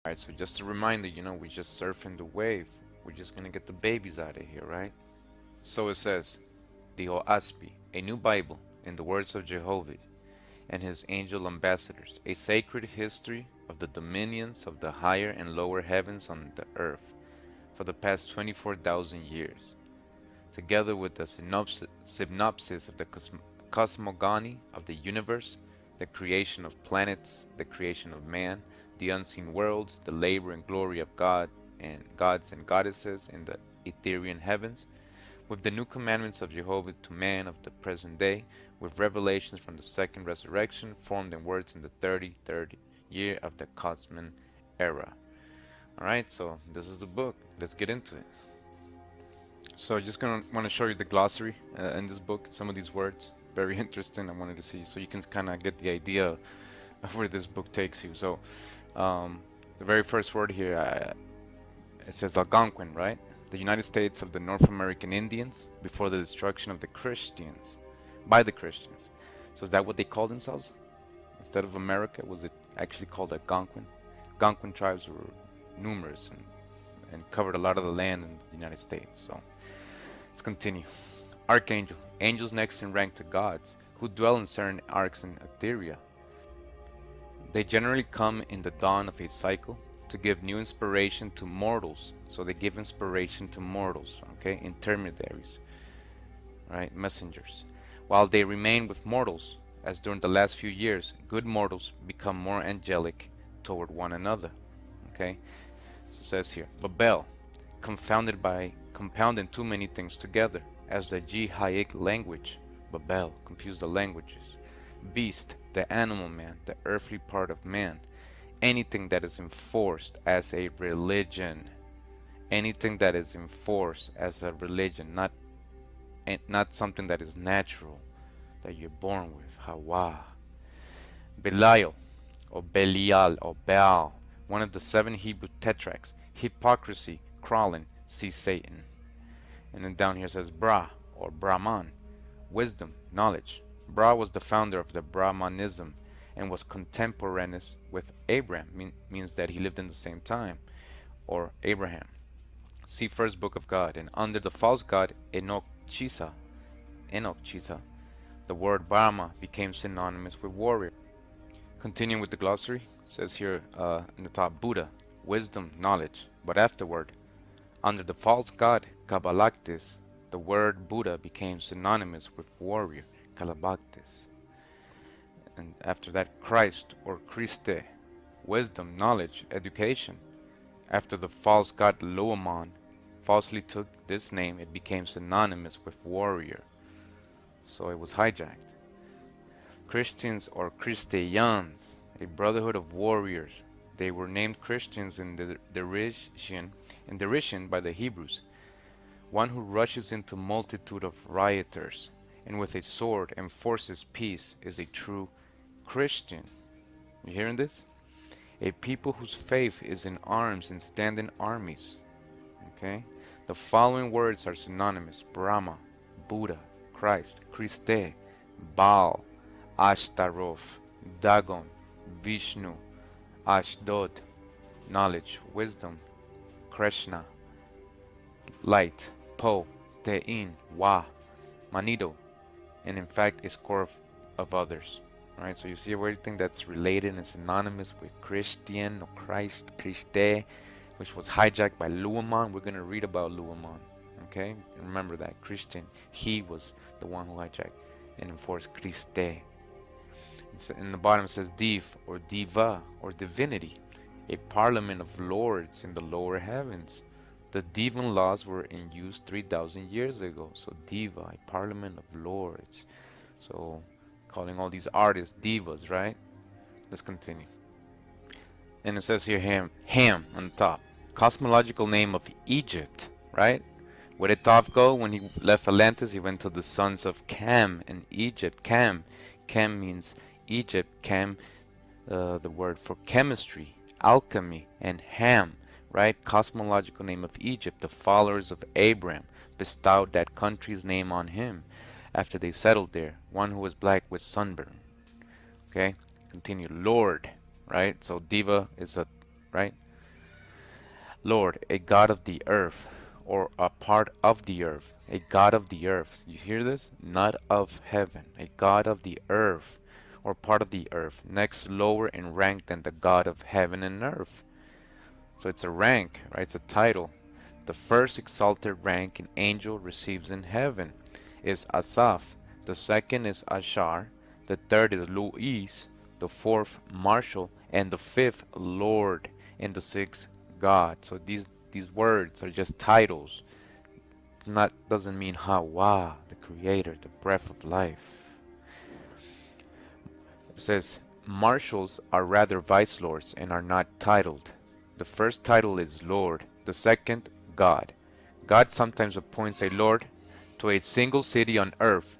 Alright, so just a reminder, we're just surfing the wave. We're just gonna get the babies out of here, right? So it says, the OASPHE, a new Bible, in the words of Jehovah and his angel ambassadors, a sacred history of the dominions of the higher and lower heavens on the earth for the past 24,000 years, together with the synopsis of the cosmogony of the universe, the creation of planets, the creation of man, the unseen worlds, the labor and glory of God and gods and goddesses in the ethereal heavens, with the new commandments of Jehovah to man of the present day, with revelations from the second resurrection formed in words in the 33rd year of the Cosmic era. Alright, so this is the book. Let's get into it. So just gonna want to show you the glossary in this book, some of these words. Very interesting. I wanted to see so you can kind of get the idea of where this book takes you. So the very first word here, it says Algonquin, right? The United States of the North American Indians before the destruction of the Christians, by the Christians. So is that what they called themselves? Instead of America, was it actually called Algonquin? Algonquin tribes were numerous and covered a lot of the land in the United States. So let's continue. Archangel, angels next in rank to gods, who dwell in certain arcs in Etheria. They generally come in the dawn of a cycle to give new inspiration to mortals. So they give inspiration to mortals, okay? Intermediaries, right? Messengers. While they remain with mortals, as during the last few years, good mortals become more angelic toward one another, okay? So it says here, Babel, compounding too many things together, as the Jihaic language, Babel, confuse the languages. Beast, the animal man, the earthly part of man, anything that is enforced as a religion, anything that is enforced as a religion, not something that is natural, that you're born with. Hawa. Belial, or Belial, or Baal, one of the seven Hebrew tetrarchs. Hypocrisy, crawling, see Satan. And then down here says Bra, or Brahman, wisdom, knowledge. Bra was the founder of the Brahmanism and was contemporaneous with Abraham, means that he lived in the same time, or Abraham. See first book of God. And under the false god Enoch Chisa, the word Brahma became synonymous with warrior. Continuing with the glossary, says here in the top, Buddha, wisdom, knowledge. But afterward, under the false god Kabbalactis, the word Buddha became synonymous with warrior, Kalabaktis. And after that, Christ, or Christe, wisdom, knowledge, education. After the false god Loamon falsely took this name, it became synonymous with warrior. So it was hijacked. Christians, or Christians, a brotherhood of warriors. They were named Christians in derision by the Hebrews. One who rushes into multitude of rioters and with a sword enforces peace is a true Christian. You hearing this? A people whose faith is in arms and stand in armies. Okay? The following words are synonymous: Brahma, Buddha, Christ, Christe, Baal, Ashtaroth, Dagon, Vishnu, Ashdod, knowledge, wisdom, Krishna, light, Po, Te'in, Wa, Manido, and in fact a score of others. Alright, so you see everything that's related and synonymous with Christian or Christ, Christe, which was hijacked by Luaman. We're going to read about Luaman. Okay, remember that Christian, he was the one who hijacked and enforced Christe. In the bottom it says Div, or Diva, or divinity, a parliament of lords in the lower heavens. The Divan laws were in use 3,000 years ago. So Diva, a parliament of lords. So calling all these artists divas, right? Let's continue. And it says here Ham on the top. Cosmological name of Egypt, right? Where did Thoth go when he left Atlantis? He went to the sons of Cam in Egypt. Cam means Egypt. Cam, the word for chemistry, alchemy, and Ham, right? Cosmological name of Egypt. The followers of Abraham bestowed that country's name on him after they settled there. One who was black with sunburn. Okay, continue. Lord, right? So diva is a, right? Lord, a God of the earth, or a part of the earth, a God of the earth. You hear this? Not of heaven, a God of the earth, or part of the earth, next lower in rank than the God of heaven and earth. So it's a rank, right? It's a title. The first exalted rank an angel receives in heaven is Asaph. The second is Ashar. The third is Luis. The fourth, Marshal. And the fifth, Lord. And the sixth, God. So these words are just titles. Not doesn't mean Hawa, the creator, the breath of life. It says marshals are rather vice lords and are not titled. The first title is Lord, the second God. God sometimes appoints a lord to a single city on earth,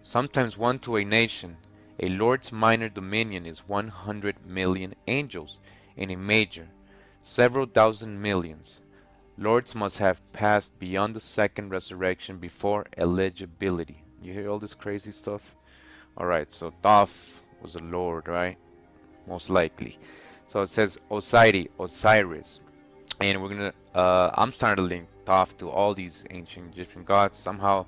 sometimes one to a nation. A lord's minor dominion is 100 million angels, and a major, several thousand millions. Lords must have passed beyond the second resurrection before eligibility. You hear all this crazy stuff? Alright, so Thoth was a lord, right? Most likely. So it says Osiris. And we're gonna I'm starting to link Thoth to all these ancient Egyptian gods. Somehow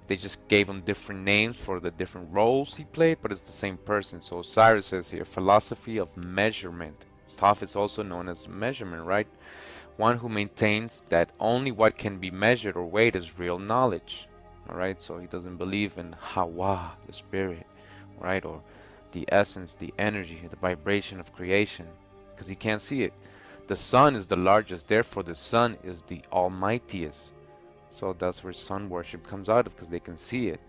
they just gave him different names for the different roles he played, but it's the same person. So Osiris says here, philosophy of measurement. Thoth is also known as measurement, right? One who maintains that only what can be measured or weighed is real knowledge. Alright, so he doesn't believe in Hawa, the spirit, right? Or the essence, the energy, the vibration of creation, because he can't see it. The sun is the largest, therefore the sun is the almightiest. So that's where sun worship comes out of, because they can see it.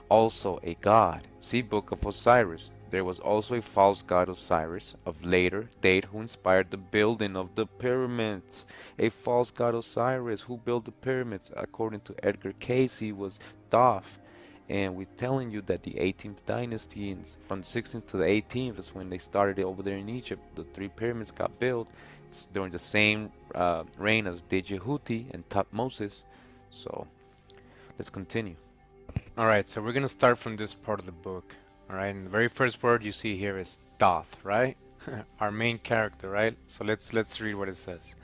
Also a god. See Book of Osiris. There was also a false god Osiris of later date who inspired the building of the pyramids. A false god Osiris who built the pyramids, according to Edgar Cayce, was Thoth. And we're telling you that the 18th dynasty, from the 16th to the 18th, is when they started it over there in Egypt. The three pyramids got built. It's during the same reign as Djehuti and Thutmose. So let's continue. All right, so we're gonna start from this part of the book. All right, and the very first word you see here is Thoth, right? Our main character, right? So let's read what it says.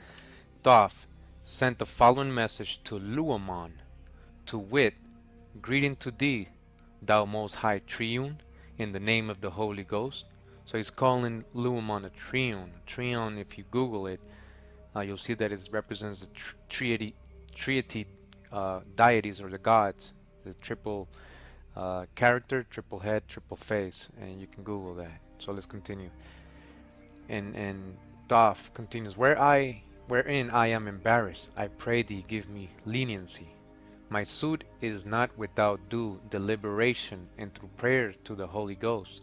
Thoth sent the following message to Luamon, to wit, greeting to thee, thou most high triune, in the name of the Holy Ghost. So he's calling Luamon a triune. Triune, if you Google it, you'll see that it represents the triety deities or the gods, the triple character, triple head, triple face, and you can Google that. So let's continue. And Thoth continues, wherein I am embarrassed, I pray thee give me leniency. My suit is not without due deliberation and through prayer to the Holy Ghost.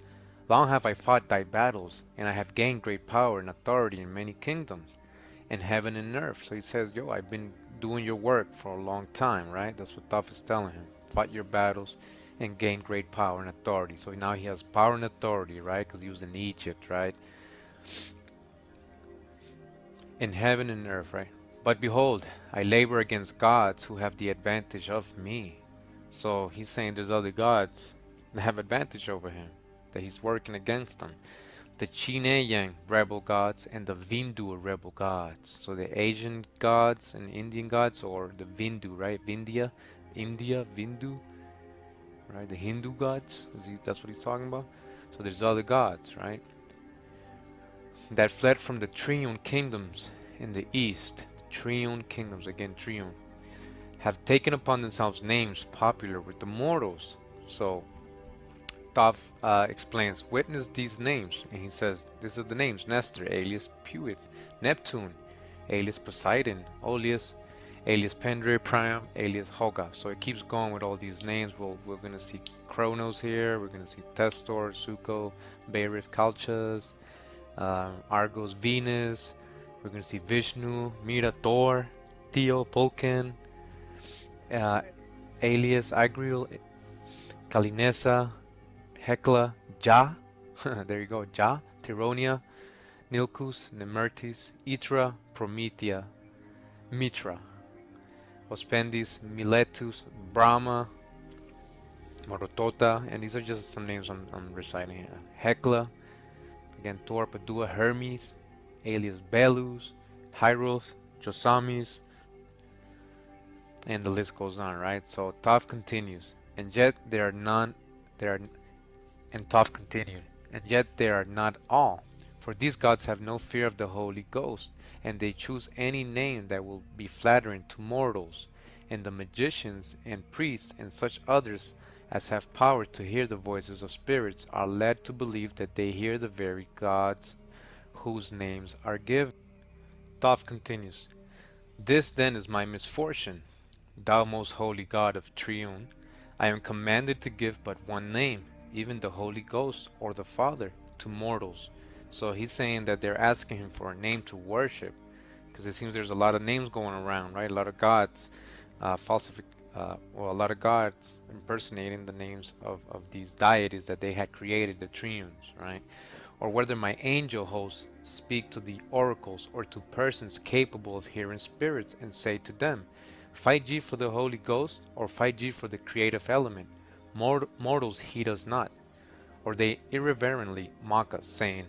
Long have I fought thy battles, and I have gained great power and authority in many kingdoms, in heaven and earth. So he says, yo, I've been doing your work for a long time, right? That's what Thoth is telling him. Fought your battles and gained great power and authority. So now he has power and authority, right? Because he was in Egypt, right? In heaven and earth, right? But behold, I labor against gods who have the advantage of me. So he's saying there's other gods that have advantage over him, that he's working against them. The Chineyan rebel gods and the Vindu rebel gods. So the Asian gods and Indian gods, or the Vindu, right? India, Vindu, right? The Hindu gods. That's what he's talking about. So there's other gods, right? That fled from the Triune kingdoms in the east. The Triune kingdoms, again, Triune, have taken upon themselves names popular with the mortals. So Thoth explains, witness these names, and he says, these are the names: Nestor, alias Puith; Neptune, alias Poseidon; Oleus, alias Pendre, Priam, alias Hoga. So it keeps going with all these names. We're going to see Kronos here, we're going to see Testor, Suko, Berith, Kalchas, Argos, Venus. We're going to see Vishnu, Mira, Thor, Theo, Vulcan, uh, alias Agriel, Kalinessa, Hecla, Ja, there you go, Ja, Tyronia, Nilkus, Nemertis, Itra, Promethea, Mitra, Ospendis, Miletus, Brahma, Morotota, and these are just some names I'm reciting here. Hecla, again Thor, Padua, Hermes, alias Belus, Hieroth, Josamis, and the list goes on, right? So Toph continues, and yet there are none, there are, and Toph continued, and yet they are not all, for these gods have no fear of the Holy Ghost, and they choose any name that will be flattering to mortals, and the magicians and priests and such others as have power to hear the voices of spirits are led to believe that they hear the very gods whose names are given. Toph continues, this then is my misfortune, thou most holy God of Triune. I am commanded to give but one name, even the Holy Ghost or the Father, to mortals. So he's saying that they're asking him for a name to worship, because it seems there's a lot of names going around, right? A lot of gods, a lot of gods impersonating the names of these deities that they had created, the triunes, right? Or whether my angel hosts speak to the oracles or to persons capable of hearing spirits and say to them, fight ye for the Holy Ghost or fight ye for the creative element. Mortals heed us not. Or they irreverently mock us, saying,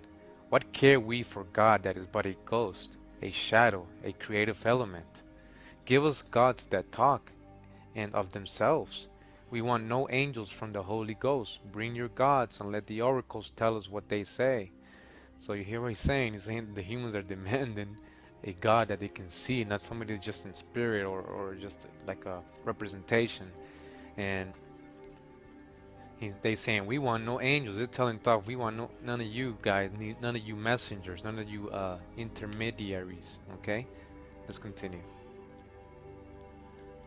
what care we for God that is but a ghost, a shadow, a creative element? Give us gods that talk, and of themselves. We want no angels from the Holy Ghost. Bring your gods and let the oracles tell us what they say. So you hear what he's saying? He's saying the humans are demanding a God that they can see, not somebody just in spirit or just like a representation. And they saying we want no angels. They're telling Thoth we want none of you guys, none of you messengers, none of you intermediaries. Okay, let's continue.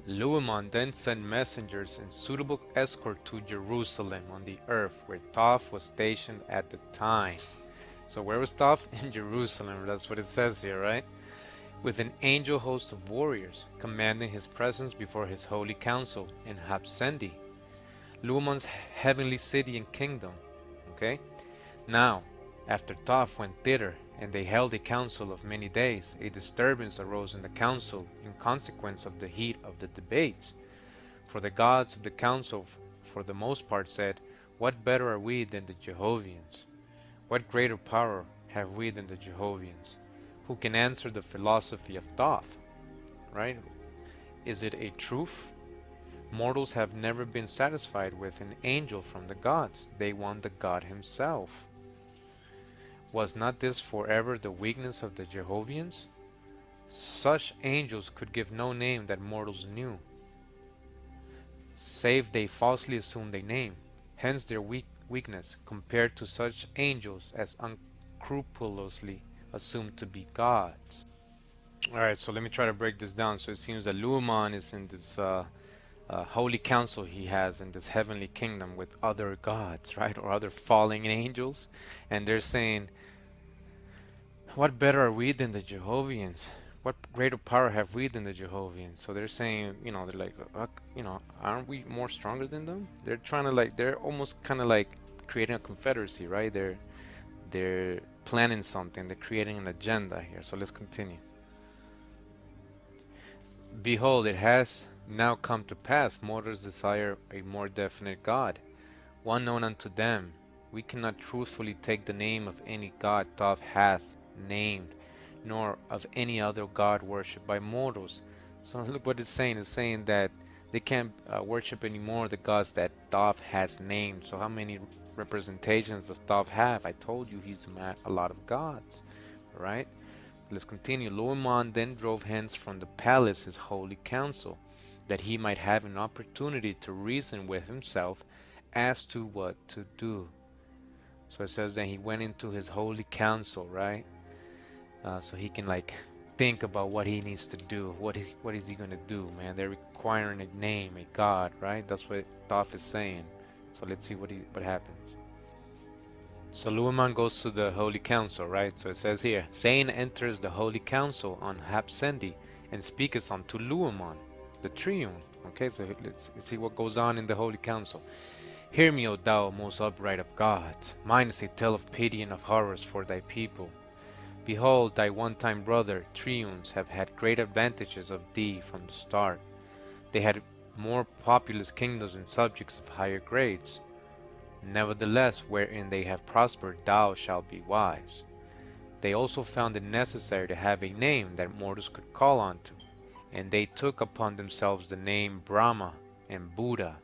Luamon then sent messengers in suitable escort to Jerusalem on the earth, where Thoth was stationed at the time. So where was Thoth? In Jerusalem. That's what it says here, right? With an angel host of warriors, commanding his presence before his holy council in Hapsendi, Luamon's heavenly city and kingdom. Okay? Now, after Thoth went thither, and they held a council of many days, a disturbance arose in the council in consequence of the heat of the debates. For the gods of the council, for the most part, said, what better are we than the Jehovians? What greater power have we than the Jehovians? Who can answer the philosophy of Thoth? Right? Is it a truth? Mortals have never been satisfied with an angel from the gods. They want the God himself. Was not this forever the weakness of the Jehovians? Such angels could give no name that mortals knew, save they falsely assumed a name. Hence their weakness compared to such angels as unscrupulously assumed to be gods. Alright, so let me try to break this down. So it seems that Luamon is in this holy council he has in this heavenly kingdom with other gods, right? Or other fallen angels. And they're saying, what better are we than the Jehovians? What greater power have we than the Jehovians? So they're saying, they're like, aren't we more stronger than them? They're trying to they're almost kind of like creating a confederacy, right? They're planning something. They're creating an agenda here. So let's continue. Behold, it has now come to pass, mortals desire a more definite God, one known unto them. We cannot truthfully take the name of any God Thoth hath named, nor of any other God worshipped by mortals. So look what it's saying. It's saying that they can't worship anymore the gods that Thoth has named. So how many representations does Thoth have? I told you he's a lot of gods, right? Let's continue. Luamon then drove hence from the palace his holy council, that he might have an opportunity to reason with himself as to what to do. So it says that he went into his holy council, right? So he can think about what he needs to do. What is he gonna do, man? They're requiring a name, a god, right? That's what Thoth is saying. So let's see what happens. So Luaman goes to the Holy Council, right? So it says here, Zain enters the Holy Council on Hapsendi and speaketh unto Luaman, the triune. Okay, so let's see what goes on in the Holy Council. Hear me, O thou most upright of gods. Mine is a tale of pity and of horrors for thy people. Behold, thy one-time brother, triunes, have had great advantages of thee from the start. They had more populous kingdoms and subjects of higher grades. Nevertheless, wherein they have prospered, thou shalt be wise. They also found it necessary to have a name that mortals could call on to, and they took upon themselves the name Brahma and Buddha,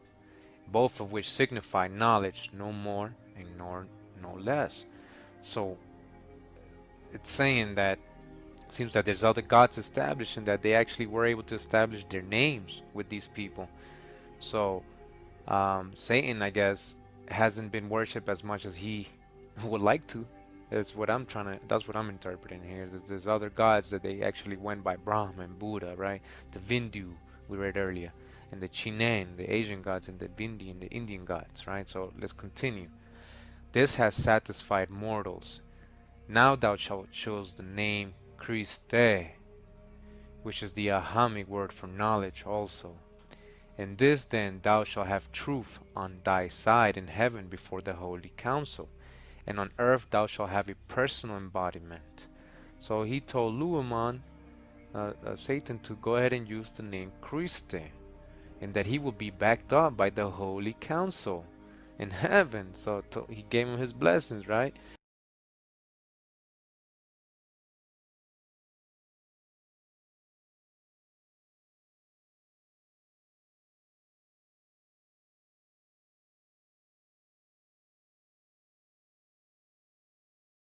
both of which signify knowledge, no more and nor no less. So it's saying that it seems that there's other gods established and that they actually were able to establish their names with these people. So Satan, I guess, hasn't been worshipped as much as he would like to. That's what I'm trying to. That's what I'm interpreting here. That there's other gods that they actually went by Brahma and Buddha, right? The Vindu we read earlier, and the Chinen, the Asian gods, and the Vindi and the Indian gods, right? So let's continue. This has satisfied mortals. Now thou shalt choose the name Christe, which is the Ahamic word for knowledge also. In this then thou shalt have truth on thy side in heaven before the holy council, and on earth thou shalt have a personal embodiment. So he told Luaman, Satan, to go ahead and use the name Christe, and that he will be backed up by the holy council in heaven. So he gave him his blessings, right?